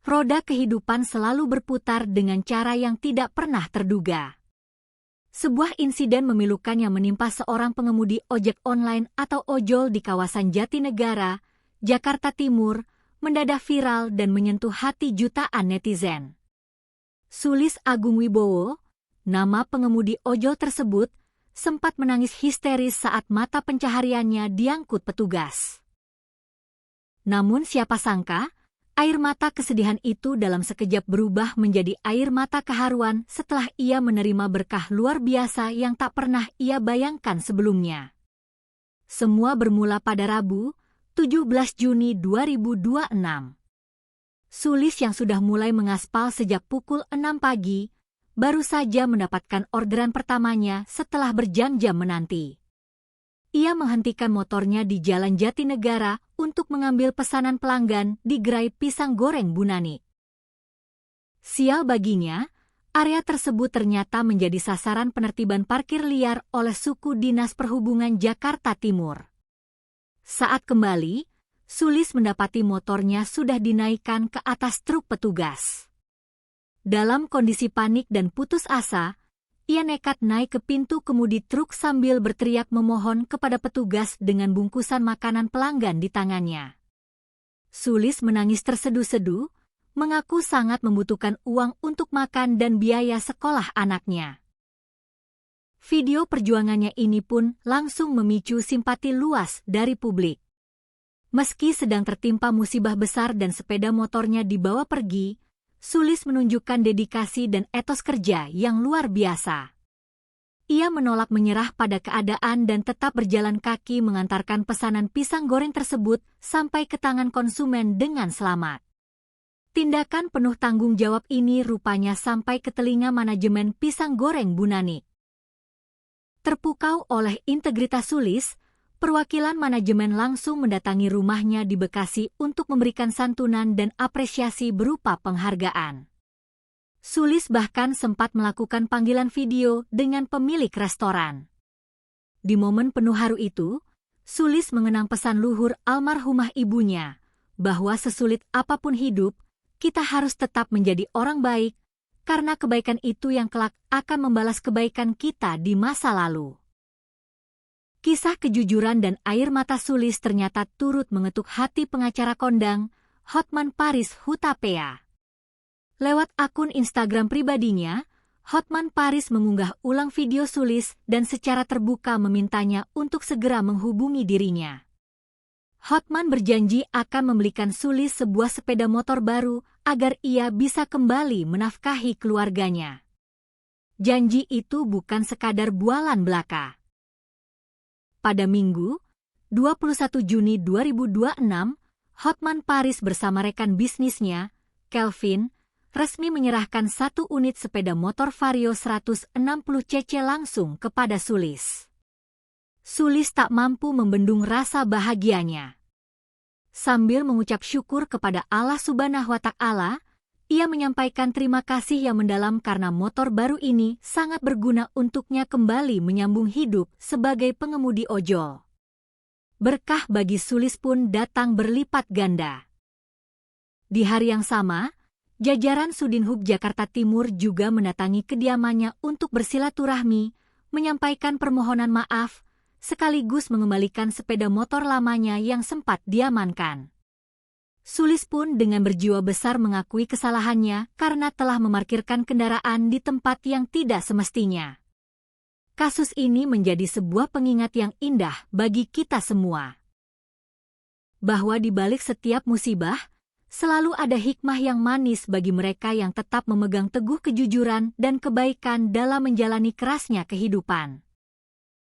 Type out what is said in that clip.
roda kehidupan selalu berputar dengan cara yang tidak pernah terduga. Sebuah insiden memilukan yang menimpa seorang pengemudi ojek online atau ojol di kawasan Jatinegara, Jakarta Timur, mendadak viral dan menyentuh hati jutaan netizen. Sulis Agung Wibowo, nama pengemudi ojol tersebut, sempat menangis histeris saat mata pencahariannya diangkut petugas. Namun siapa sangka, air mata kesedihan itu dalam sekejap berubah menjadi air mata keharuan setelah ia menerima berkah luar biasa yang tak pernah ia bayangkan sebelumnya. Semua bermula pada Rabu, 17 Juni 2026. Sulis yang sudah mulai mengaspal sejak pukul 6 pagi, baru saja mendapatkan orderan pertamanya setelah berjam-jam menanti. Ia menghentikan motornya di Jalan Jatinegara untuk mengambil pesanan pelanggan di gerai pisang goreng Bunani. Sial baginya, area tersebut ternyata menjadi sasaran penertiban parkir liar oleh suku Dinas Perhubungan Jakarta Timur. Saat kembali, Sulis mendapati motornya sudah dinaikkan ke atas truk petugas. Dalam kondisi panik dan putus asa, ia nekat naik ke pintu kemudi truk sambil berteriak memohon kepada petugas dengan bungkusan makanan pelanggan di tangannya. Sulis menangis terseduh-seduh, mengaku sangat membutuhkan uang untuk makan dan biaya sekolah anaknya. Video perjuangannya ini pun langsung memicu simpati luas dari publik. Meski sedang tertimpa musibah besar dan sepeda motornya dibawa pergi, Sulis menunjukkan dedikasi dan etos kerja yang luar biasa. Ia menolak menyerah pada keadaan dan tetap berjalan kaki mengantarkan pesanan pisang goreng tersebut sampai ke tangan konsumen dengan selamat. Tindakan penuh tanggung jawab ini rupanya sampai ke telinga manajemen pisang goreng Bunani. Terpukau oleh integritas Sulis, perwakilan manajemen langsung mendatangi rumahnya di Bekasi untuk memberikan santunan dan apresiasi berupa penghargaan. Sulis bahkan sempat melakukan panggilan video dengan pemilik restoran. Di momen penuh haru itu, Sulis mengenang pesan luhur almarhumah ibunya, bahwa sesulit apapun hidup, kita harus tetap menjadi orang baik, karena kebaikan itu yang kelak akan membalas kebaikan kita di masa lalu. Kisah kejujuran dan air mata Sulis ternyata turut mengetuk hati pengacara kondang, Hotman Paris Hutapea. Lewat akun Instagram pribadinya, Hotman Paris mengunggah ulang video Sulis dan secara terbuka memintanya untuk segera menghubungi dirinya. Hotman berjanji akan membelikan Sulis sebuah sepeda motor baru agar ia bisa kembali menafkahi keluarganya. Janji itu bukan sekadar bualan belaka. Pada Minggu, 21 Juni 2026, Hotman Paris bersama rekan bisnisnya, Kelvin, resmi menyerahkan satu unit sepeda motor Vario 160cc langsung kepada Sulis. Sulis tak mampu membendung rasa bahagianya. Sambil mengucap syukur kepada Allah Subhanahu wa Ta'ala, ia menyampaikan terima kasih yang mendalam karena motor baru ini sangat berguna untuknya kembali menyambung hidup sebagai pengemudi ojol. Berkah bagi Sulis pun datang berlipat ganda. Di hari yang sama, jajaran Sudinhub Jakarta Timur juga mendatangi kediamannya untuk bersilaturahmi, menyampaikan permohonan maaf, sekaligus mengembalikan sepeda motor lamanya yang sempat diamankan. Sulis pun dengan berjiwa besar mengakui kesalahannya karena telah memarkirkan kendaraan di tempat yang tidak semestinya. Kasus ini menjadi sebuah pengingat yang indah bagi kita semua. Bahwa di balik setiap musibah, selalu ada hikmah yang manis bagi mereka yang tetap memegang teguh kejujuran dan kebaikan dalam menjalani kerasnya kehidupan.